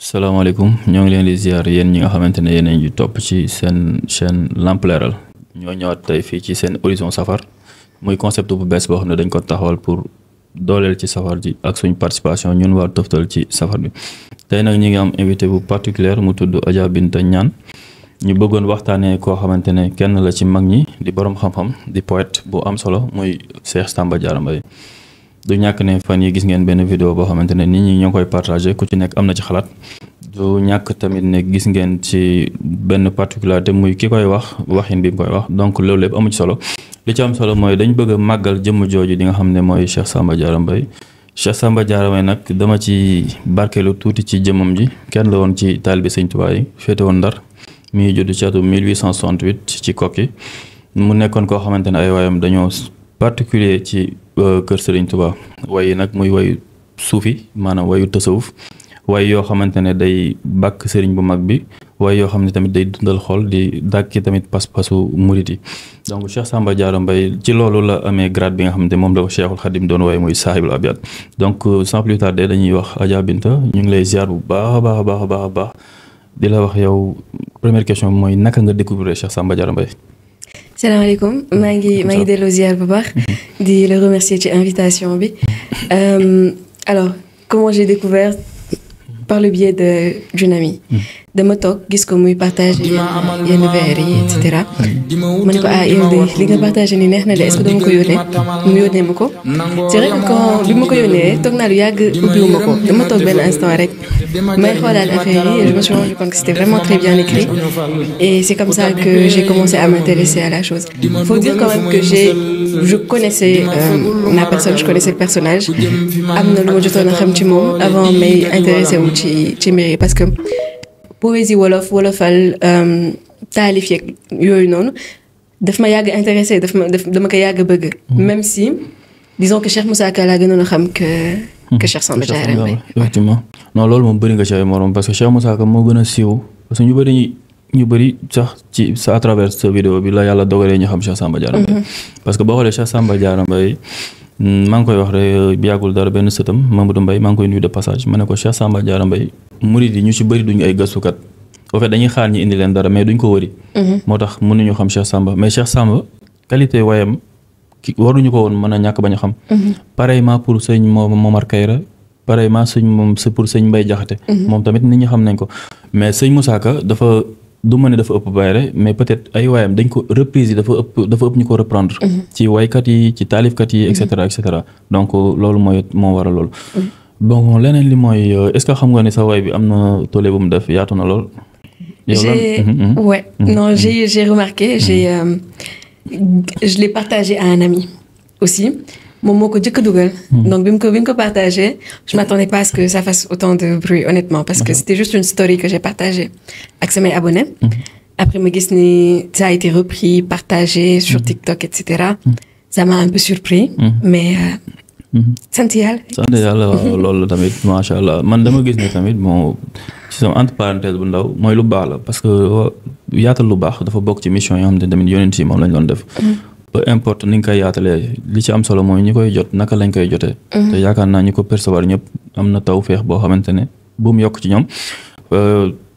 salaamaaleykum ñoo ngi leen di ziar yéen ñi nga xamante ne yéen a ngi topp ci seen chaîne Lamp Leeral ñoo ñëwaat tey fii ci seen Horizon Safar muy concept bu bees boo xam ne dañ ko taxawal pour dooleel ci safar ji ak suñ participation ñun waa Toftal ci safar bi. tey nag ñi ngi am invité bu particulier mu tudd Adja Binta Niane ñu bëggoon waxtaanee koo xamante ne kenn la ci mag ñi di borom xam-xam di poète bu am solo muy Cheikh Samba Diarra Mbaye. du ñàkk ne fan yi gis ngeen benn vidéo boo xamante ne nit ñi ñoo koy partagé ku ci nekk am na ci xalaat du ñàkk tamit ne gis ngeen ci benn particularité muy ki koy wax waxin bi mu koy wax donc loolu lépp amu ci solo li ci am solo mooy dañ bëgg a màggal jëmm jooju di nga xam ne mooy Cheikh Samba Diarra Mbaye. Cheikh Samba Diarra Mbaye nag dama ci barkeelu tuuti ci jëmmam ji kenn la woon ci taalibe Sëñ Tuubaa yi féete woon Ndar mi ngi judd ci atum 1868 ci Kokki mu nekkoon koo xamante ne ay waayam dañoo particulier ci kër Serigne Touba way nag muy wayu suufi maanaam wayu tasawuf way yoo xamante ne day bàkk Serigne bu mag bi way yoo xam ne tamit day dundal xol di dàkki tamit pas-pasu murit yi donc Cheikh Samba Diarra Mbaye ci loolu la amee grade bi nga xamante moom la ko Cheikhul Khadim doon way muy saahibul abiyat donc sans plus tarder dañuy wax Adja Binta ñu ngi lay ziar bu baax a baax a baax a baax a baax di la wax yow première question bi mooy naka nga découvrir Cheikh Samba Diarra Mbaye. salaamaaleykum maa ngi delloo ziar bu baax di le remercier ci invitation bi alors comment j'ai découvert par le biais d'une amie dama toog gis ko muy partagé yenn vers yi et cetera ma ne ko yow de li nga partagé ni neex na de est-ce que dama ko yónnee mu yónnee ma ko c'est vrai que quand bi ma ko yónnee toog naa lu yàgg ubbiwuma ko dama toog benn instant rek may xoolaat affaire yi et je me suis rendu compte que c'était vraiment très bien écrit et c'est comme ça que j'ai commencé à m'intéresser à la chose. Faut dire quand même que je connaissais la personne, je connaissais le personnage am na lu ma jotoon a xam ci moom avant may intéressé wu ci mbir yi parce que poésie wolofal taalif yeeg yooyu noonu daf ma yàgg intéressé dama ko yàgg bëgg même si disons que Cheikh Moussa Ka laa gënoon a xam que Cheikh Samba Diarra Mbaye. effectivement non loolu moom bëri nga ci ay morom parce que Cheikh Moussa Ka moo gën a siiw parce que ñu bëri sax ci sa à travers cette vidéo bi la yàlla dogalee ñu xam Cheikh Samba Diarra Mbaye parce que boo xoolee Cheikh Samba Diarra Mbaye maa ngi koy wax rek yàggul dara benn sëtam Mamadou Mbaye maa ngi koy nuyu de passage ma ne ko Cheikh Samba Diarra Mbaye murid yi ñu ci bëri duñu ay gëstukat au fait dañuy xaar ñi indi leen dara mais duñ ko wëri moo tax mënuñu xam Cheikh Samba mais Cheikh Samba qualité wayam waruñu ko woon mën a ñàkk bañ a xam pareillement pour sëñ Momar Kayra pareillement pour sëñ Mbaye Jaxate moom tamit nit ñi xam nañ ko mais sëñ Moussa Ka dafa du ma ne dafa ëpp bayre mais peut-être ay waayam dañ ko reprise yi dafa ëpp ñu ko reprendre ci waykat yi ci taalifkat yi et cetera donc loolu moo waral loolu bon leneen li mooy est-ce que xam nga ni sa way bi am na tollé bu mu def yaatu na lool j'ai remarqué je l'ai partagé à un ami aussi moom moo ko jëkk a dugal donc bi mu ko partagé je m'attendais pas à ce que ça fasse autant de bruit honnêtement parce que c'était juste une story que j'ai partagée ak samay abonnés après ma gis ni ça a été repris partagé sur TikTok et cetera ça m'a un peu surpris mais sant yàlla waaw loolu tamit macha allah man dama gis ne tamit bon ci sama entre parenthèse bu ndaw mooy lu baax la parce que yaatal lu baax dafa bokk ci mission yoo xam ne tamit yonent yi moom lañ doon def peu importe ni nga koy yaatalee li ci am solo mooy ñi koy jot naka lañ koy jotee te yaakaar naa ñi ko percevoir ñëpp am na taw feex boo xamante ne bu mu yokk ci ñoom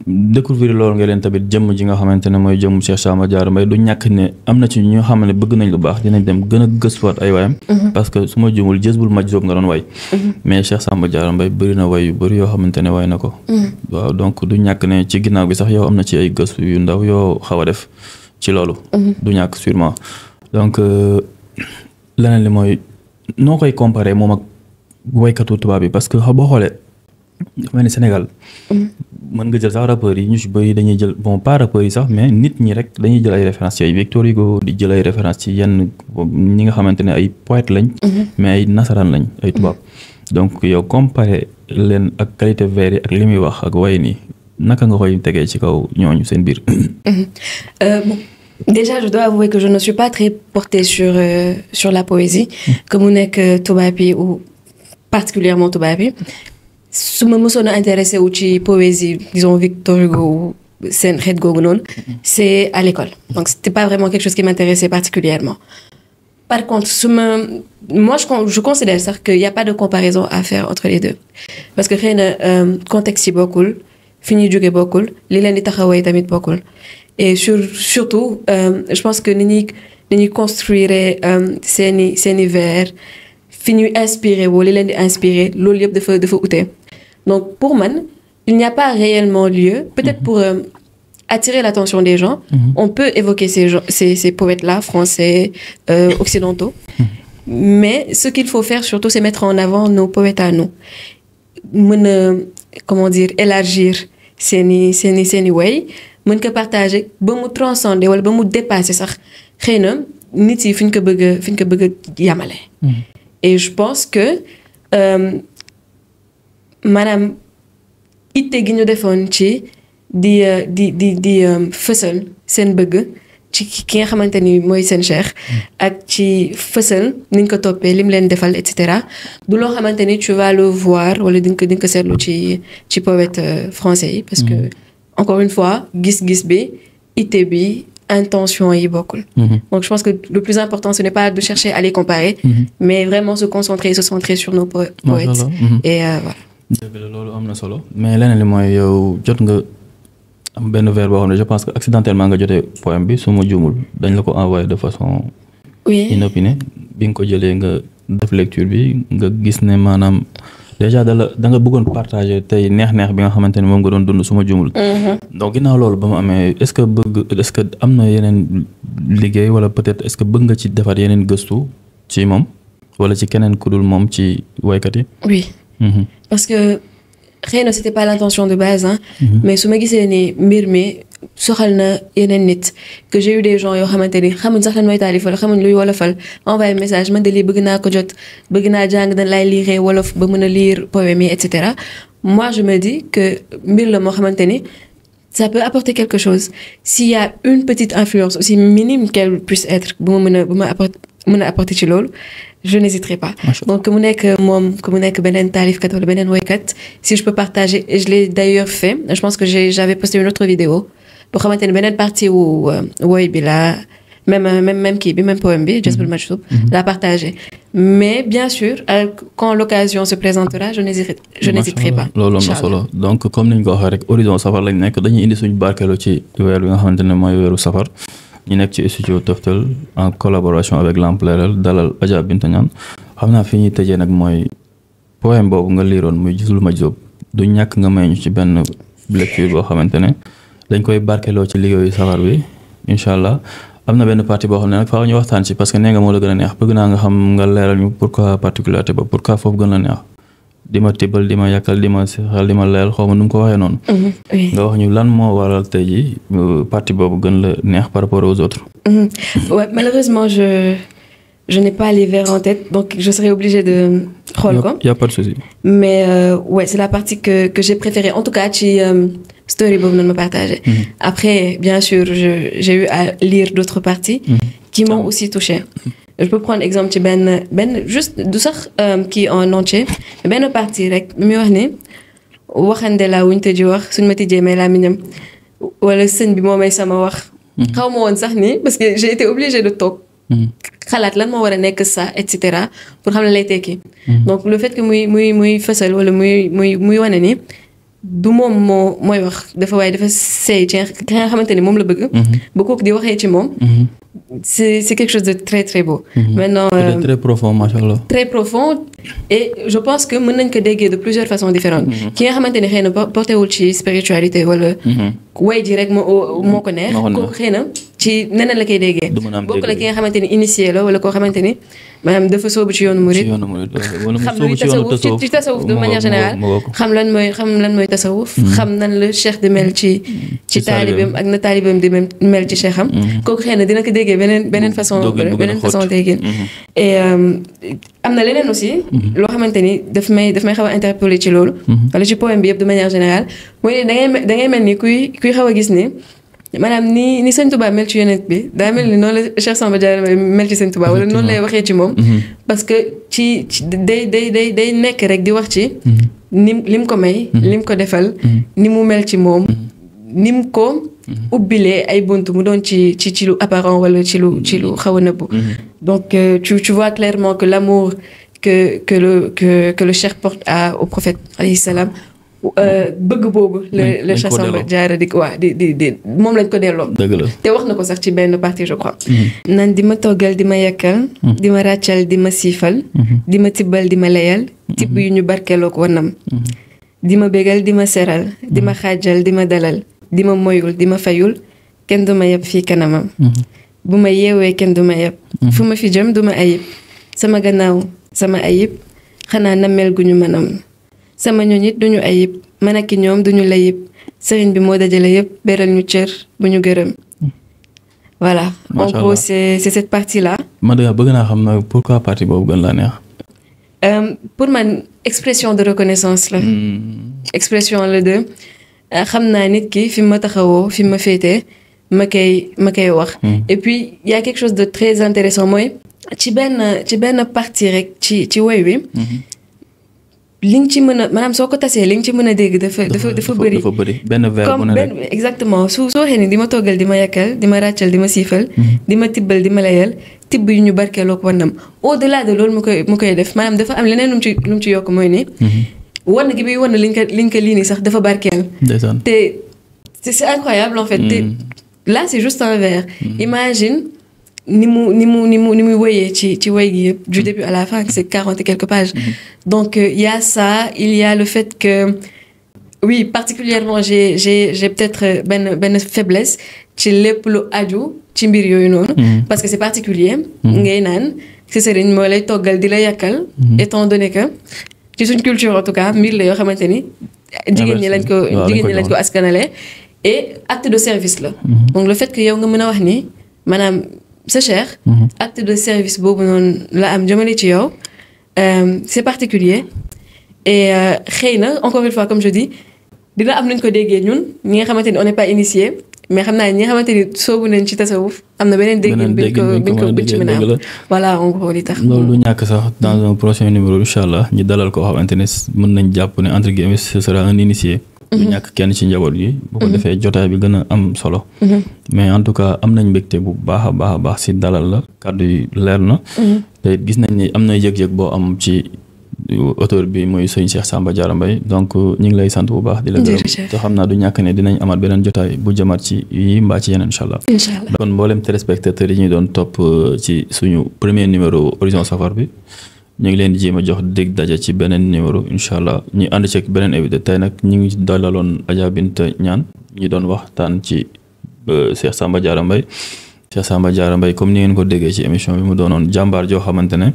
découvrir loolu nga leen tamit jëmm ji nga xamante ne mooy jëmm Cheikh Samba Diarra Mbaye du ñàkk ne am na ci ñoo xam ne bëgg nañ lu baax dinañ dem gën a gëstuwaat ay waayam parce que su ma jumul Jazbul Majzub nga doon way mais Cheikh Samba Diarra Mbaye bëri na way yu bëri yoo xamante ne way na ko waaw donc du ñàkk ne ci ginnaaw bi sax yow am na ci ay gëstu yu ndaw yoo xaw a def ci loolu du ñàkk sûrement donc leneen li mooy noo koy comparer moom ak waykatu tubaab bi parce que boo xoolee dafa mel ni Sénégal mën nga jël sax rappeurs yi ñu ci bëri dañuy jël bon pas rappeurs yi sax mais nit ñi rek dañuy jël ay références ci ay Victor Hugo di jël ay références ci yenn ñi nga xamante ne ay poètes lañ mais ay nasaraan lañ ay tubaab donc yow comparer leen ak qualité vers yi ak li muy wax ak way nii naka nga koy tegee ci kaw ñooñu seen biir Déjà, je dois avouer que je ne suis pas très portée sur la poésie, que mu nekk tubaab bi ou particulièrement tubaab bi su ma mësoon a intéressé wu ci poésie disons Victor Hugo ou seen xeet googu noonu c'est à l'école donc c'était pas vraiment quelque chose qui m'intéressait particulièrement par contre moi je considère sax qu'il y a pas de comparaison à faire entre les deux parce que xëy na contexte yi bokkul fi ñuy jóge bokkul li leen di taxawee tamit bokkul et surtout je pense que ni ñuy construire seeni vers fi ñuy inspiré woo li leen di inspiré loolu yëpp dafa ute donc pour man il n'y a pas réellement lieu peut-être pour attirer l'attention des gens on peut évoquer ces poètes-là français occidentaux mais ce qu'il faut faire surtout c'est mettre en avant nos poètes à nous mën a comment dire élargir seeni way mën ko partager ba mu transcender wala ba mu dépasser sax xëy na nit yi fi ñu ko bëgg a yamale et je pense que maanaam itte gi ñu defoon ci di fësal seen bëgg ci ki nga xamante ni mooy seen cheikh ak ci fësal niñ ko toppee lim leen defal et cetera du loo xamante ni tu vas le voir wala di nga ko seetlu ci poète français yi parce que encore une fois gis-gis bi itte bi intention yi bokkul donc je pense que le plus important ce n'est pas de chercher à les comparer mais vraiment se centrer sur nos poètes et voilà. dëgg la loolu am na solo mais leneen li mooy yow jot nga am benn vers boo xam ne je pense que accidentellement nga jotee poème bi su ma juumul dañ la ko envoyé de façon inopinée bi nga ko jëlee nga def lecture bi nga gis ne maanaam déjà da nga bëggoon partager tey neex-neex bi nga xamante ne moom nga doon dund su ma juumul donc ginnaaw loolu ba mu amee est-ce que am na yeneen liggéey wala peut-être est-ce que bëgg nga ci defar yeneen gëstu ci moom wala ci keneen ku dul moom ci waykat yi oui parce que xëy na c'était pas l'intention de base mais su ma gisee ni mbir mi soxal na yeneen nit que j'ai eu des gens yoo xamante ni xamuñ sax lan mooy taalif wala xamuñ luy wolofal envoyé message man de lii bëgg naa ko jot bëgg naa jàng dañ lay lire wolof ba mën a lire poème yi et cetera moi je me dis que mbir la moo xamante ni ça peut apporter quelque chose s'il y a une petite influence aussi minime qu'elle puisse être bu ma mën a apporter ci loolu je n'hésiterai pas donc que mu nekk beneen taalifkat wala beneen woykat si je peux partager et je l'ai d'ailleurs fait je pense que j'avais posté une autre vidéo boo xamante ne beneen partie wu woy bi la même kii bi même poème bi Jazbul Majzoub la partager mais bien sûr quand l'occasion se présentera je n'hésiterai pas loolu am na solo donc comme niñ ko waxee rek horizon safar lañ nekk dañuy indi suñu barkeelu ci weer bi nga xamante ne mooy weeru safar ñu nekk ci studio Toftal en collaboration avec Lamp Leeral dalal Adja Binta Niane xam naa fi ñuy tëjee nag mooy poème boobu nga liiroon muy Jazbul Majzoub du ñàkk nga may ñu ci benn lecture boo xamante ne dañ koy barkeloo ci liggéeyu safar bi incha allah am na benn partie boo xam ne nag faaw ñu waxtaan ci parce que nee nga moo la gën a neex bëgg naa nga xam nga leeral ñu pourquoi particularité ba pourquoi foofu gën la neex di ma tibbal di ma yàkkal di ma sexal di ma leel xaw ma nu mu ko waxee noonu. nga wax ñu lan moo waral tey jii partie boobu gën la neex par rapport aux autres. Ouais, malheureusement je n'ai pas les vers en tête donc je serai obligée de xool ko. Y a pas de souci. Mais ouais c'est la partie que j'ai préférée en tout cas ci story boobu noonu ma partagé. Après bien sûr j'ai eu à lire d'autres parties. Qui m'ont aussi touchée. Je peux prendre exemple ci benn juste du sax kii en entier benn partie rek mi wax ni waxande la wuñ tëji wax suñ ma tijjee may laa miñam wala sëñ bi moo may sama wax. xaw ma woon sax ni parce que j'ai été obligée de toog. xalaat lan moo war a nekk ça et cetera pour xam ne lay tekki. donc le fait que muy fësal wala muy wane ni du moom mooy wax dafa seey ci nga xamante ni moom la bëgg. ba kooku di waxee ci moom. c'est quelque chose de très très beau. Maintenant très profond machallah. Très profond et je pense que mën nañ ko déggee de plusieurs façons différentes. ki nga xamante ni xëy na porté wul ci spiritualité wala. way ji rek moo ko neex. kooku xëy na ci neneen la koy déggee. bokk la ki nga xamante ni initié la wala koo xamante ni maanaam dafa soobu ci yoonu murid. xam luy tasawuf ci tasawuf de manière générale. xam lan mooy tasawuf. xam nan la cheikh di mel ci taalibeem ak na taalibeem di mel ci cheikham. kooku xëy na dina ko déggee beneen façon déggee. et am na leneen aussi. loo xamante ni daf may xaw a interpeller ci loolu. wala ci poème bi yëpp de manière générale mooy da ngay mel ni kuy xaw a gis ni. maanaam ni Sëñ Touba mel ci yonent bi daa mel ni noonu la Cheikh Samba Diarra mel ci Sëñ Touba wala noonu lay waxee ci moom. parce que ci day nekk rek di wax ci. lim ko may. lim ko defal. ni mu mel ci moom. nim ko. ubbilee ay bunt mu doon ci lu apparent wala ci lu xaw a nëbbu. donc tu vois clairement que l'amour que le cheikh porte au prophète alayhi salam bëgg boobu le Cheikh Samba Diarra di moom lañ ko delloo. dëgg la te wax na ko sax ci benn partie je crois. nan di ma toggal di ma yekkal. di ma ràccal di ma siifal. di ma tibbal di ma leyal. tibb yu ñu barkeeloo ko wanam. di ma bégal di ma seral. di ma xaajal di ma dalal. di ma moyul di ma fayul kenn du ma yeb fii kanamam. bu ma yeewee kenn du ma yeb. fu ma fi jëm du ma ayib. sama gannaaw sama ayib xanaa namel gu ñu mënam. sama ñooñ it duñu ayib man ak ñoom duñu layib sëriñ bi moo dajale yëpp beral ñu cër bu ñu gërëm. voilà en gros c'est cette partie là. man de bëgg naa xam na pourquoi partie boobu gën laa neex. pour man expression de reconnaissance la. expression la de xam naa nit ki fi ma taxawoo fi ma féetee ma koy wax. et puis il y a quelque chose de très intéressant mooy ci benn partie rek ci woy wi. li nga ci mën a maanaam soo ko tasee li nga ci mën a dégg dafa bëri. dafa bëri benn verbe bu ne rek exactement soo waxee ni di ma toggal di ma yàkkal di ma ràccal di ma siifal. di ma tibbal di ma layal tibb yu ñu barkeeloo ko wannam au delà de loolu mu koy def maanaam dafa am leneen lu mu ci yokk mooy ni. wann gi muy wann liñ ko lii nii sax dafa barkeel. te c'est incroyable en fait. te là c'est juste un vers. imagine. ni mu woyee ci woy gi yëpp du début à la fin c'est 40 et quelques pages. Donc il y a ça il y a le fait que oui particulièrement j'ai peut-être benn faiblesse ci lépp lu aju ci mbir yooyu noonu. parce que c'est particulier. ngay naan si sëriñ moo lay toggal di la yàkkal. étant donné que ci suñ culture en tout cas mbir la yoo xamante ni jigéen ñi lañ ko askanale et acte de service la. donc le fait que yow nga mën a wax ni maanaam sa cher. acte de service boobu noonu la am jëmale ci yow c'est particulier et xëy na encore une fois comme je dis dina am nañ ko déggee ñun ñi nga xamante ni on n'est pas initié mais xam naa ñi nga xamante ni soobu nañ ci tasawuf am na beneen déggin biñ ci mën a am voilà en gros li tax. loolu ñàkk sax dans un prochain numéro incha allah ñu dalal koo xamante ne mën nañ jàpp ne entre guillemets ce sera un initié. du ñàkk kenn ci njaboot gi. bu ko defee jotaay bi gën a am solo. mais en tout cas am nañ mbégte bu baax a baax si dalal la kàddu yi leer na. te gis nañ ni am na yëg-yëg boo am ci auteur bi mooy sëñ Cheikh Samba Diarra Mbaye donc ñu ngi lay sant bu baax. di la gërëm te xam naa du ñàkk ne dinañ amaat beneen jotaay bu jëmaat ci yi mbaa ci yeneen incha allah. kon mboolem téléspectateurs yi ñuy doon topp ci suñu premier numéro Horizon Safar bi. ñu ngi leen di jéem a jox dégg daja ci beneen numéro incha allah ñu ànd ci beneen invité tey nag ñu ngi dalaloon Adja Binta Niane ñu doon waxtaan ci Cheikh Samba Diarra Mbaye. Cheikh Samba Diarra Mbaye comme ni ngeen ko déggee ci émission bi mu doonoon jàmbaar joo xamante ne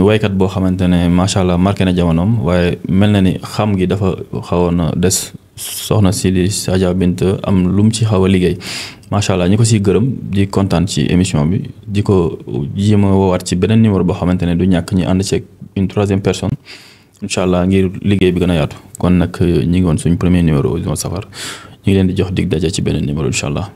waykat boo xamante ne macha allah marqué na jamonoom waaye mel na ni xam gi dafa xawoon a des soxna si di Adja Binta am lu mu ci xaw a liggéey. macha allah ñu ko siy gërëm di kontaan ci émission bi di ko jéem a woowaat ci beneen numéro boo xamante ne du ñàkk ñu ànd ceeg une troisième personne incha allah ngir liggéey bi gën a yaatu kon nag ñi ngi woon suñ premier numéro Horizon Safar ñu ngi leen di jox dig daje ci beneen numéro incha allah.